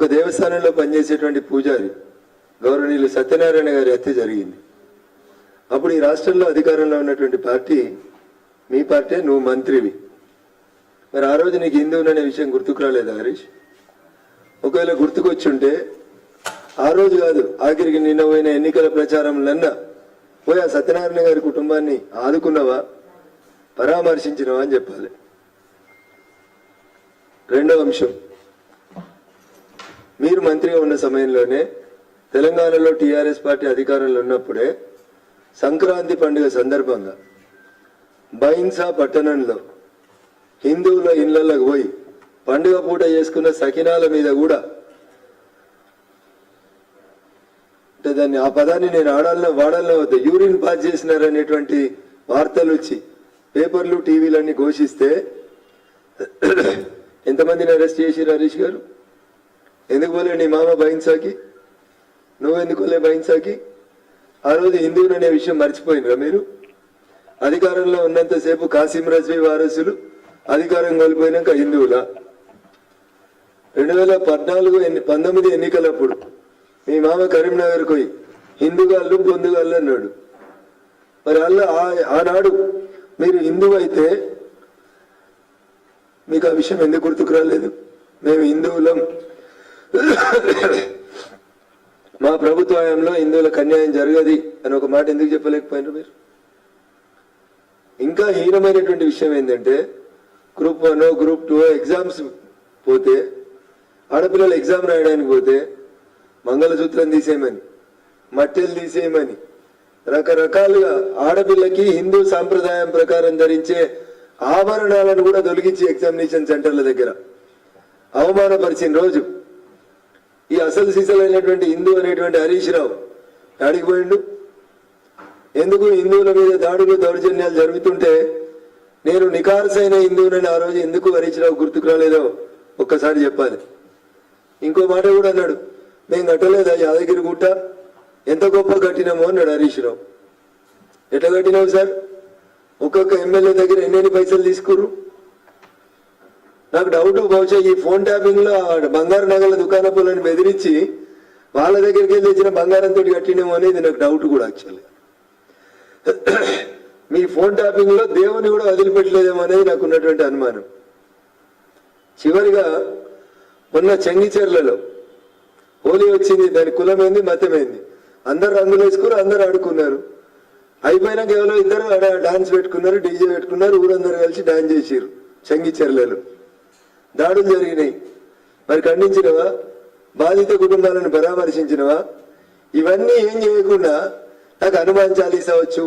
ఒక దేవస్థానంలో పనిచేసేటువంటి పూజారి గౌరవనీయులు సత్యనారాయణ గారి హత్య జరిగింది. అప్పుడు ఈ రాష్ట్రంలో అధికారంలో ఉన్నటువంటి పార్టీ మీ పార్టీ, నువ్వు మంత్రివి. మరి ఆ రోజు నీకు హిందువుననే విషయం గుర్తుకు రాలేదా హరీష్? ఒకవేళ గుర్తుకొచ్చుంటే ఆ రోజు కాదు, ఆఖరికి నిన్న పోయిన ఎన్నికల ప్రచారంలన్నా పోయి ఆ సత్యనారాయణ గారి కుటుంబాన్ని ఆదుకున్నావా, పరామర్శించినవా అని చెప్పాలి. రెండవ అంశం, మీరు మంత్రిగా ఉన్న సమయంలోనే తెలంగాణలో టీఆర్ఎస్ పార్టీ అధికారంలో ఉన్నప్పుడే సంక్రాంతి పండుగ సందర్భంగా బైన్సా పట్టణంలో హిందువుల ఇళ్లలోకి పోయి పండుగ పూట చేసుకున్న సకినాల మీద కూడా, అంటే దాన్ని ఆ పదాన్ని నేను వాడాలనే వద్ద యూరిన్ పాస్ చేసినారనేటువంటి వార్తలు వచ్చి పేపర్లు టీవీలన్నీ ఘోషిస్తే ఎంతమందిని అరెస్ట్ చేసిరు హరీష్ గారు? ఎందుకు పోలే నీ మామ బైన్సాకి? నువ్వెందుకు పోలే బైన్సాకి? ఆ రోజు హిందువులు అనే విషయం మర్చిపోయినరా మీరు? అధికారంలో ఉన్నంతసేపు కాసిం రజ్వీ వారసులు, అధికారం కోల్పోయినాక హిందువుల 2019 ఎన్నికలప్పుడు మీ మామ కరీంనగర్ పోయి హిందుగాళ్ళు బొందుగాళ్ళు అన్నాడు. మరి అలా ఆనాడు మీరు హిందువు అయితే మీకు ఆ విషయం ఎందుకు గుర్తుకు రాలేదు? మేము హిందువులం, మా ప్రభుత్వ హయాంలో హిందువులకు అన్యాయం జరగది అని ఒక మాట ఎందుకు చెప్పలేకపోయినారు మీరు? ఇంకా హీనమైనటువంటి విషయం ఏంటంటే, గ్రూప్ 1 గ్రూప్ 2 ఎగ్జామ్స్ పోతే, ఆడపిల్లలు ఎగ్జామ్ రాయడానికి పోతే మంగళసూత్రం తీసేయమని, మట్టెలు తీసేయమని, రకరకాలుగా ఆడపిల్లకి హిందూ సాంప్రదాయం ప్రకారం ధరించే ఆభరణాలను కూడా తొలగించి ఎగ్జామినేషన్ సెంటర్ల దగ్గర అవమానపరిచిన రోజు ఈ అసలు సిసలైనటువంటి హిందూ అనేటువంటి హరీష్ రావు ఆడికి పోయిండు. ఎందుకు హిందువుల మీద దాడులు దౌర్జన్యాలు జరుగుతుంటే నేను నికార్సైన హిందువునని ఆ రోజు ఎందుకు హరీష్ రావు గుర్తుకు రాలేదో ఒక్కసారి చెప్పాలి. ఇంకో మాట కూడా అన్నాడు, మేము కట్టలేదా యాదగిరి గుట్ట, ఎంత గొప్ప కట్టినామో అన్నాడు హరీష్ రావు. ఎట్లా కట్టినావు సార్? ఒక్కొక్క ఎమ్మెల్యే దగ్గర ఎన్ని పైసలు తీసుకురు? నాకు డౌట్, బహుశా ఈ ఫోన్ ట్యాపింగ్ లో బంగారు నగల దుకాణపులను బెదిరించి వాళ్ళ దగ్గరికి వెళ్ళి తెచ్చిన బంగారంతో కట్టినేమో అనేది నాకు డౌట్ కూడా. యాక్చువల్లీ మీ ఫోన్ ట్యాపింగ్ లో దేవుని కూడా వదిలిపెట్టలేదేమో అనేది నాకు ఉన్నటువంటి అనుమానం. చివరిగా మొన్న చెంగిచెర్లలో హోలీ వచ్చింది, దాని కులమైంది మతమైంది, అందరు రంగులు వేసుకున్నారు, అందరు ఆడుకున్నారు. అయిపోయినాక ఎవరో ఇద్దరు డాన్స్ పెట్టుకున్నారు, డీజే పెట్టుకున్నారు, ఊరందరూ కలిసి డాన్స్ చేసిరు. చెంగిచెర్లలో దాడులు జరిగినాయి. మరి ఖండించినవా? బాధిత కుటుంబాలను పరామర్శించినవా? ఇవన్నీ ఏం చేయకుండా నాకు హనుమాన్ చాలీసా వచ్చు,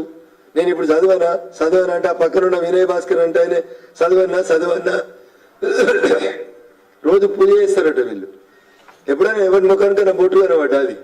నేను ఇప్పుడు చదవనా అంటే ఆ పక్కనున్న వినయ్ భాస్కర్ అంటే ఆయన చదవన్నా రోజు పూజ చేస్తారట వీళ్ళు. ఎప్పుడైనా ఎవరి ముఖానికైనా బొట్టు కనబడ్డా అది